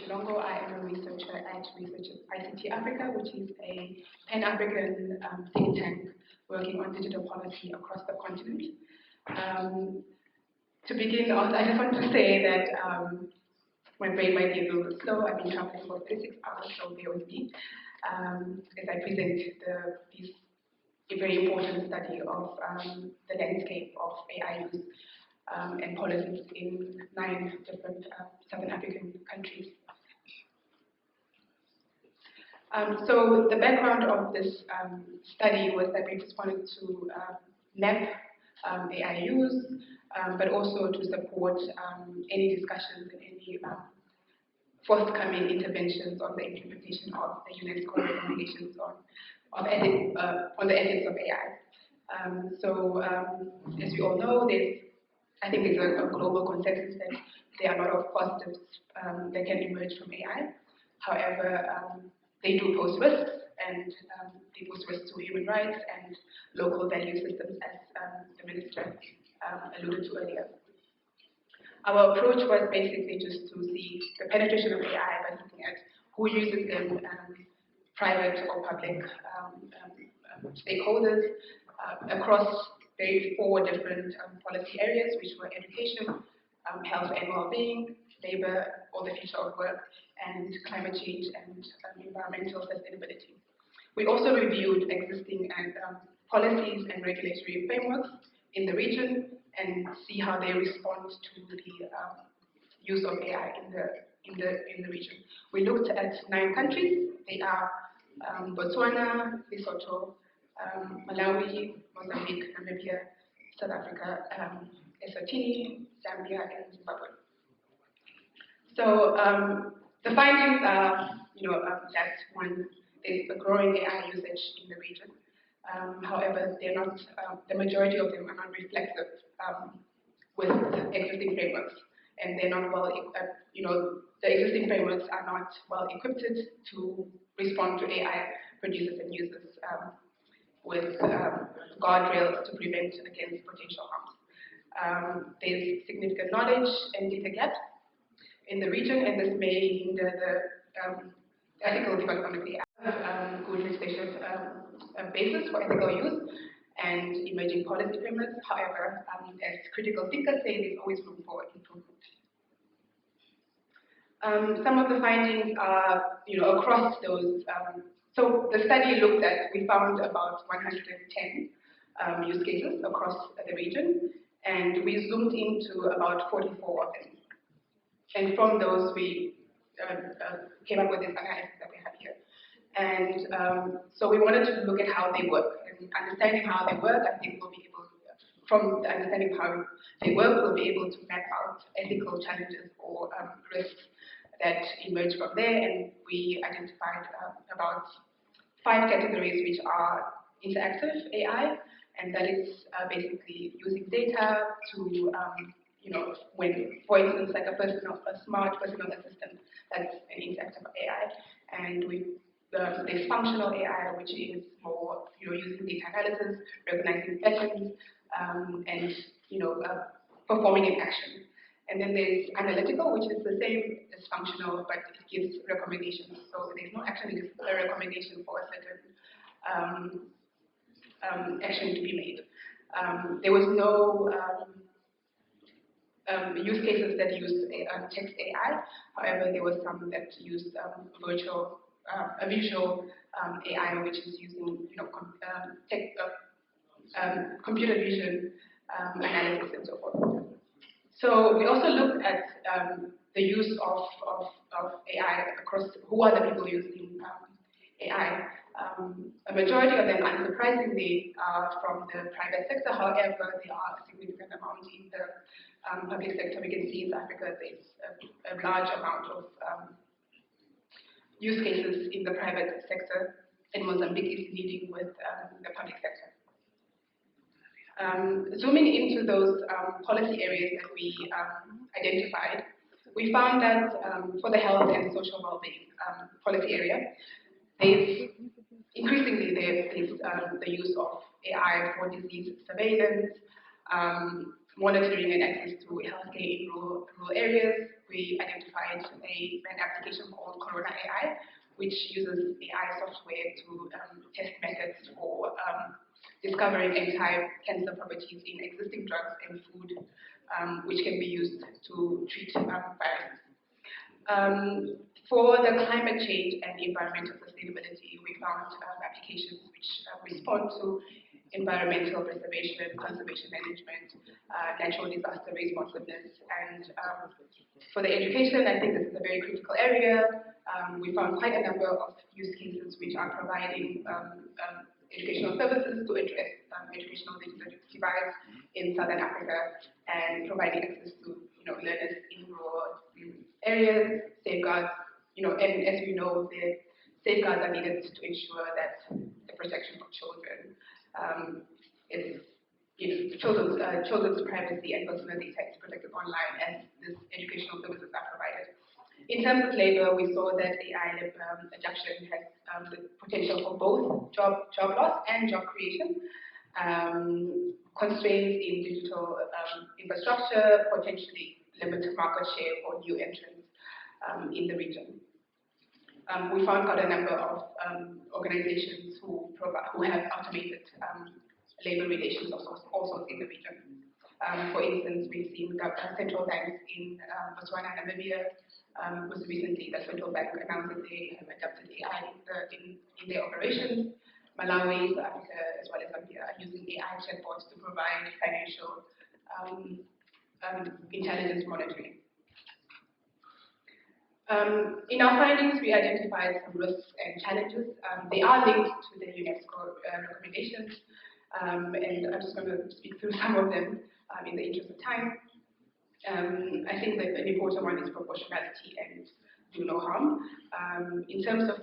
Shilongo. I am a researcher at Research ICT Africa, which is a Pan-African think tank working on digital policy across the continent. To begin off, I just want to say that my brain might be a little bit slow. I've been traveling for 36 hours, so bear with me as I present this very important study of the landscape of AI use and policies in 9 different Southern African countries. So the background of this study was that we just wanted to map AI use, but also to support any discussions and any forthcoming interventions on the implementation of the UNESCO recommendations on the ethics of AI. As we all know, I think there's a global consensus that there are a lot of positives that can emerge from AI. However, they do pose risks, and they pose risks to human rights and local value systems, as the minister alluded to earlier. Our approach was basically just to see the penetration of AI by looking at who uses them, private or public stakeholders across 4 different policy areas, which were education, health and well-being, labor or the future of work, and climate change and environmental sustainability. We also reviewed existing policies and regulatory frameworks in the region and see how they respond to the use of AI in the region. We looked at 9 countries. They are Botswana, Lesotho, Malawi, Mozambique, Namibia, South Africa, Eswatini, Zambia, and Zimbabwe. So the findings are, that one, there's a growing AI usage in the region. However, they're not. The majority of them are not reflective with existing frameworks, and they're not well. The existing frameworks are not well equipped to respond to AI producers and users with guardrails to prevent against potential harms. There's significant knowledge and data gaps in the region, and this may hinder the ethical development of AI. Good legislative basis for ethical use and emerging policy frameworks. However, as critical thinkers say, there's always room for improvement. Some of the findings are, across those. So the study looked at, we found about 110 use cases across the region, and we zoomed into about 44 of them. And from those, we came up with this analysis that we have here. And so we wanted to look at how they work. And understanding how they work, I think we'll be able to, from the understanding of how they work, we'll be able to map out ethical challenges or risks that emerge from there. And we identified about 5 categories, which are interactive AI, and that is basically using data to, when, for instance, like a smart personal assistant, that's an interactive AI. And there's functional AI, which is more, using data analysis, recognizing patterns, and, performing an action. And then there's analytical, which is the same as functional, but it gives recommendations. So there's no action, it is a recommendation for a certain action to be made. There was no use cases that used text AI. However, there was some that used a visual AI, which is using computer vision analysis and so forth. So we also looked at the use of AI across who are the people using AI. A majority of them, unsurprisingly, are from the private sector. However, there are a significant amount in the public sector. We can see in Africa there's a large amount of use cases in the private sector, and Mozambique is leading with the public sector. Zooming into those policy areas that we identified, we found that for the health and social well-being policy area, increasingly there's the use of AI for disease surveillance, monitoring and access to healthcare in rural areas, we identified an application called Corona AI, which uses AI software to test methods for discovering anti-cancer properties in existing drugs and food, which can be used to treat viruses. For the climate change and environmental sustainability, we found applications which respond to environmental preservation, conservation management, natural disaster responsiveness, and for the education, I think this is a very critical area. We found quite a number of use cases which are providing educational services to address educational divides in Southern Africa and providing access to learners in rural areas, safeguards, and as we know, the safeguards are needed to ensure that the protection of children children's privacy and personal data is protected online as these educational services are provided. In terms of labor, we saw that AI adjunction has the potential for both job loss and job creation. Constraints in digital infrastructure potentially limit market share for new entrants in the region. We found quite a number of organizations who have automated labor relations also in the region. For instance, we've seen central banks in Botswana and Namibia. Most recently, the central bank announced that they have adopted AI in their operations. Malawi, South Africa, as well as Zambia are using AI chatbots to provide financial intelligence monitoring. In our findings, we identified some risks and challenges. They are linked to the UNESCO recommendations, and I'm just going to speak through some of them in the interest of time. I think that an important one is proportionality and do no harm. In terms of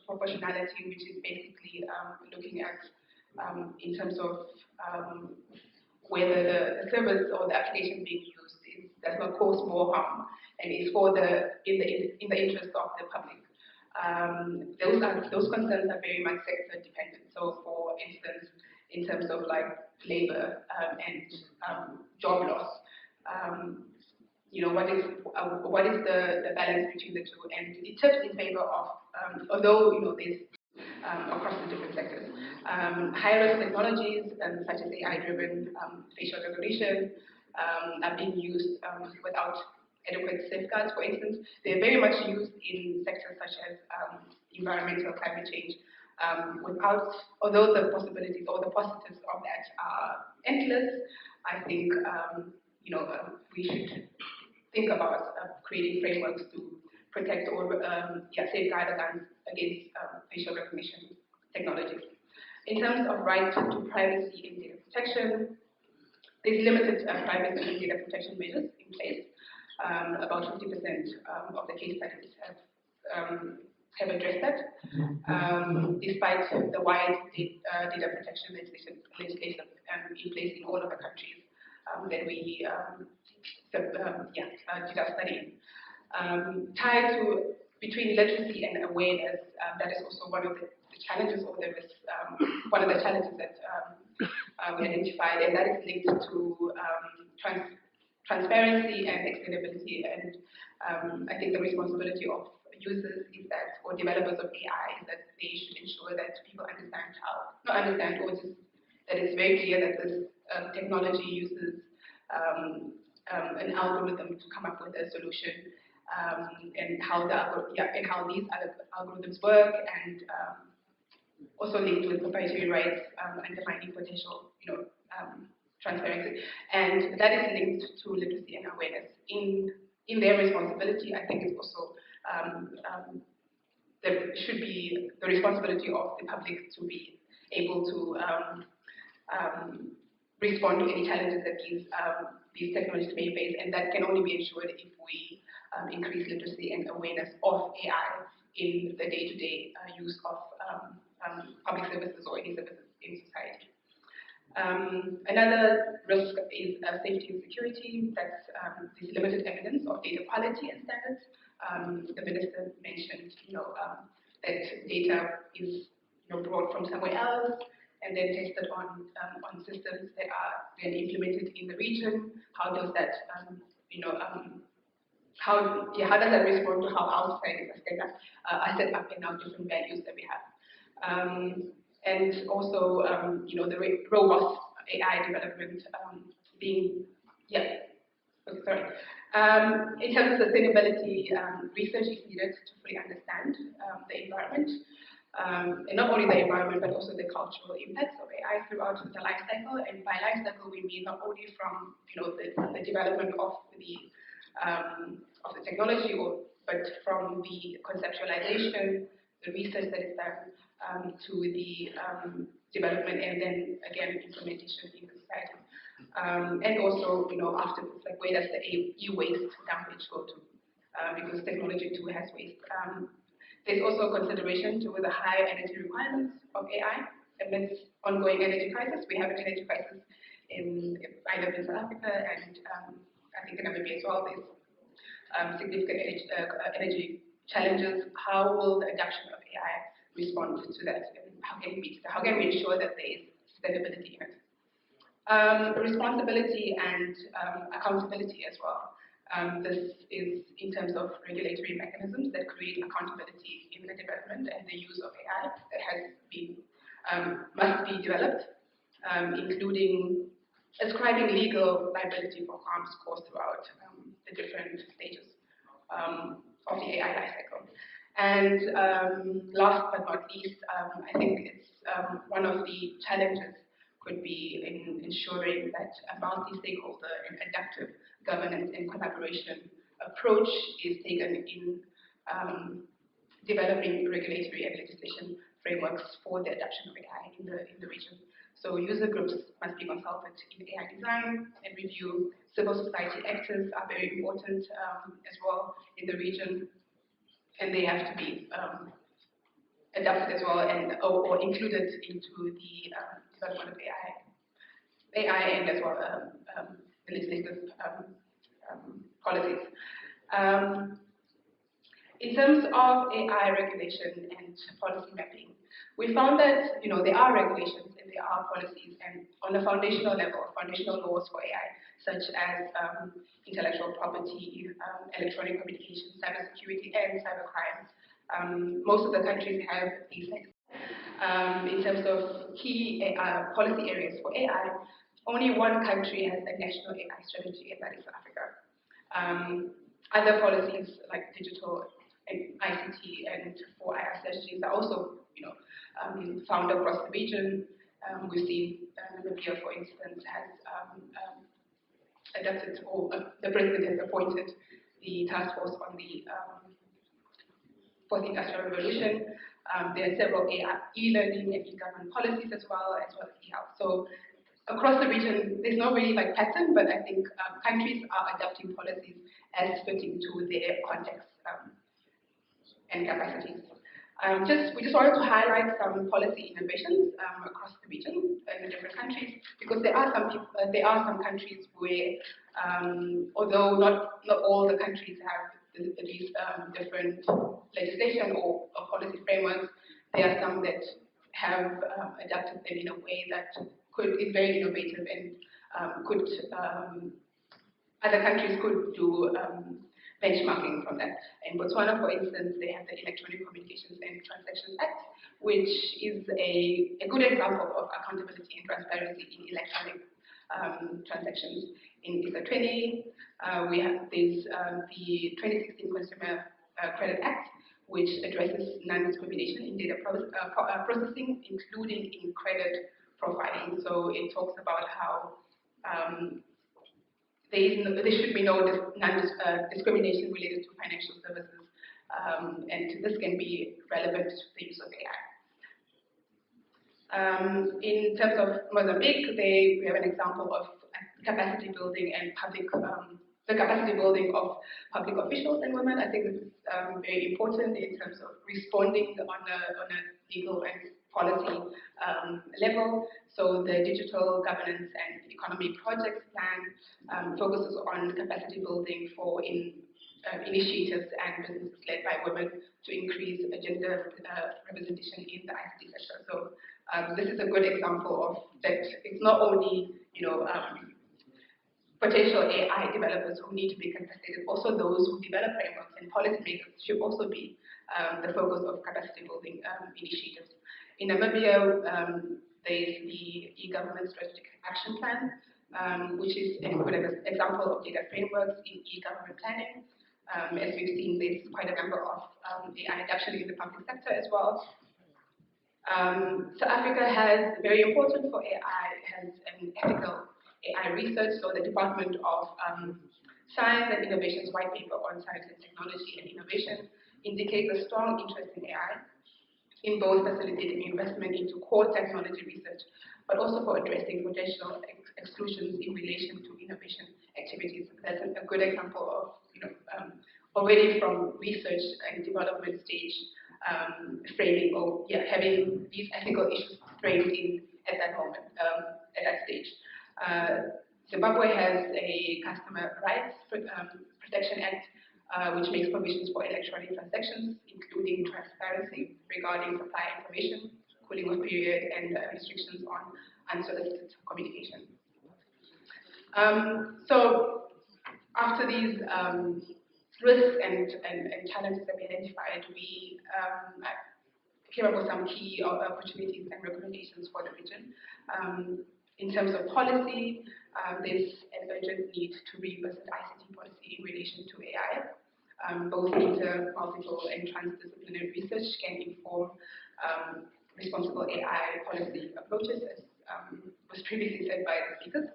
proportionality, which is basically looking at in terms of whether the service or the application being used does not cause more harm and is for in the interest of the public. Those concerns are very much sector dependent. So, for instance, in terms of like labor and job loss, what is the balance between the two? And it tips in favor of, although there's across the different sectors, higher risk technologies such as AI-driven facial recognition are being used without adequate safeguards. For instance, they're very much used in sectors such as environmental climate change. Although the possibilities or the positives of that are endless, I think we should think about creating frameworks to protect or safeguard against facial recognition technologies. In terms of right to privacy and data protection, there's limited privacy and data protection measures in place. About 50% of the case studies have addressed that, despite the wide data protection legislation in place in all of the countries that we did our study. Tied to between literacy and awareness, that is also one of the challenges of the risk, one of the challenges that we identified, and that is linked to transparency and explainability. And I think the responsibility of users is that, or developers of AI, is that they should ensure that people that it's very clear that this technology uses an algorithm to come up with a solution, and how these algorithms work, and also linked with proprietary rights and defining potential, transparency, and that is linked to literacy and awareness. In their responsibility, I think it's also there should be the responsibility of the public to be able to respond to any challenges that these technologies may face, and that can only be ensured if we increase literacy and awareness of AI in the day-to-day use of public services or any services in society. Another risk is safety and security. That's this limited evidence of data quality and standards. The minister mentioned, that data is brought from somewhere else and then tested on systems that are then implemented in the region. How does that, how does that respond to how our societies are set up and our different values that we have. And also, the robust AI development being, yeah, okay, sorry. In terms of sustainability, research is needed to fully understand the environment, and not only the environment, but also the cultural impacts of AI throughout the life cycle. And by life cycle, we mean not only from the development of the technology, but from the conceptualization, the research that is done, to the development, and then again implementation in the society. And also, afterwards, like where does the e-waste dumpage go to? Because technology too has waste. There's also consideration to the high energy requirements of AI amidst ongoing energy crisis. We have an energy crisis I live in South Africa, and I think in Namibia as well. There's significant energy challenges. How will the adoption of AI respond to that? And how can we ensure that there is sustainability in it? Responsibility and accountability as well. This is in terms of regulatory mechanisms that create accountability in the development and the use of AI that has been must be developed, including ascribing legal liability for harms caused throughout the different stages of the AI lifecycle. And last but not least, I think it's one of the challenges could be in ensuring that a multi-stakeholder and adaptive governance and collaboration approach is taken in developing regulatory and legislation frameworks for the adoption of AI in the region. So user groups must be consulted in AI design and review. Civil society actors are very important as well in the region, and they have to be adapted as well and or included into the development of AI and as well the legislative policies. In terms of AI regulation and policy mapping, we found that there are regulations and there are policies, and on a foundational level, foundational laws for AI, such as intellectual property, electronic communication, cybersecurity, and cybercrime. Most of the countries have these things. In terms of key policy areas for AI, only one country has a national AI strategy, and that is South Africa. Other policies like digital and ICT and 4IR strategies are also found across the region. We've seen Namibia, for instance, has adapted, or the president has appointed the task force on the fourth industrial revolution. There are several e-learning and e-government policies as well as e-health. So across the region, there's no really pattern, but I think countries are adopting policies as fitting to their context and capacities. We just wanted to highlight some policy innovations across the region in the different countries, because there are some countries where, although not all the countries have these different legislation or policy frameworks, there are some that have adapted them in a way that is very innovative and other countries could do benchmarking from that. In Botswana, for instance, they have the Electronic Communications and Transactions Act, which is a good example of accountability and transparency in electronic transactions. In ISA 20, there's the 2016 Consumer Credit Act, which addresses non-discrimination in data processing, including in credit profiling. So it talks about how there should be no discrimination related to financial services, and this can be relevant to the use of AI. In terms of Mozambique, we have an example of capacity building and the capacity building of public officials and women. I think this is very important in terms of responding on a legal and policy level. So the Digital Governance and Economy Projects Plan focuses on capacity building for initiatives and businesses led by women to increase gender representation in the ICT sector. So this is a good example of that. It's not only potential AI developers who need to be capacitated. Also, those who develop frameworks and policymakers should also be the focus of capacity building initiatives. In Namibia, there's the e-government strategic action plan, which is a good example of data frameworks in e-government planning. As we've seen, there's quite a number of AI adoption in the public sector as well. South Africa has, very important for AI, has an ethical AI research. So the Department of Science and Innovation's white paper on science and technology and innovation indicates a strong interest in AI, in both facilitating investment into core technology research, but also for addressing potential exclusions in relation to innovation activities. That's a good example of, already from research and development stage, framing or having these ethical issues framed in at that moment, at that stage. Zimbabwe has a Customer Rights Protection Act, which makes provisions for electronic transactions, including transparency regarding supply information, cooling off period, and restrictions on unsolicited communication. So after these risks and challenges that we identified, we came up with some key opportunities and recommendations for the region. In terms of policy, there's an urgent need to revisit ICT policy in relation to AI. Both inter, multiple, and transdisciplinary research can inform responsible AI policy approaches, as was previously said by the speakers,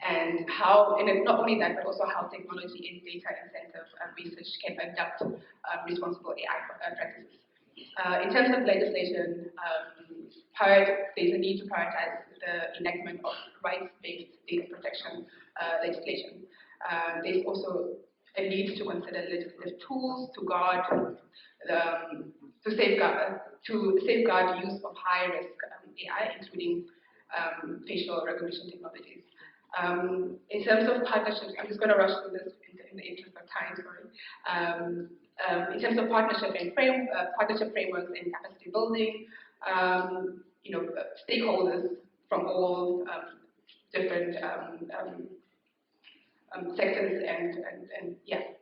and how, and not only that, but also how technology and data-intensive research can adapt responsible AI practices. In terms of legislation, there's a need to prioritize the enactment of rights-based data protection legislation. There's also a need to consider legislative tools to safeguard use of high-risk AI, including facial recognition technologies. In terms of partnerships, I'm just going to rush through this in the interest of time. Sorry. In terms of partnership frameworks and capacity building, stakeholders from all different sectors and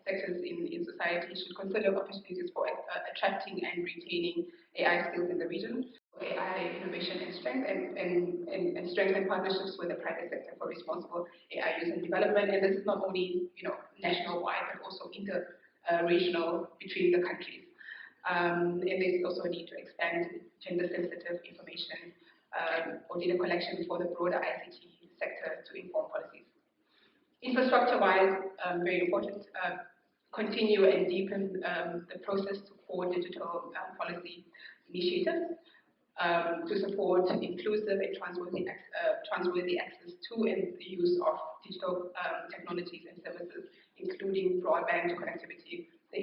sectors in society should consider opportunities for attracting and retaining AI skills in the region, AI innovation and strength, and strengthen partnerships with the private sector for responsible AI use and development. And this is not only national wide, but also inter-regional between the countries. And there's also a need to expand gender sensitive information or data collection for the broader ICT sector to inform policies. Infrastructure-wise, very important, continue and deepen the process to core digital policy initiatives to support inclusive and trustworthy access to and the use of digital technologies and services, including broadband connectivity. I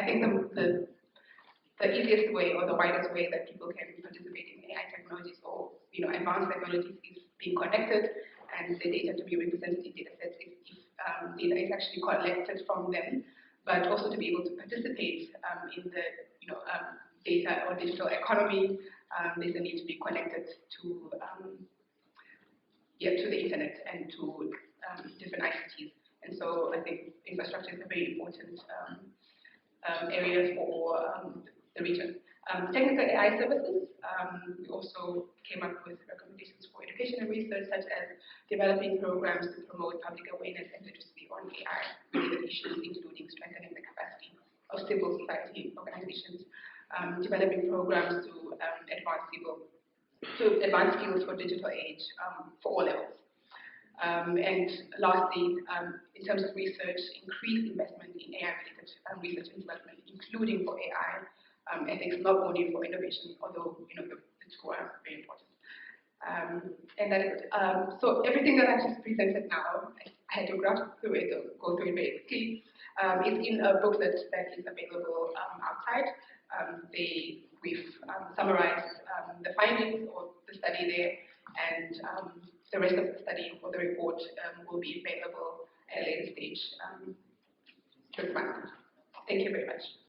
think the easiest way or the widest way that people can participate in AI technologies or advanced technologies is being connected, and the data to be represented in data sets if data is actually collected from them, but also to be able to participate in the data or digital economy. There's a need to be connected to the internet and to different ICTs. And so I think infrastructure is a very important area for the region. Technical AI services, we also came up with recommendations for education and research, such as developing programs to promote public awareness and literacy on AI-related issues, including strengthening the capacity of civil society organizations, developing programs to advance skills for digital age for all levels. And lastly, in terms of research, increased investment in AI-related research and development, including for AI ethics, not only for innovation, although the two are very important. And that is it. So everything that I've just presented now, I had to grasp through it, go through it very quickly. It's in a booklet that is available outside. We've summarized the findings of the study there, and the rest of the study or the report will be available at a later stage this month. Thank you very much.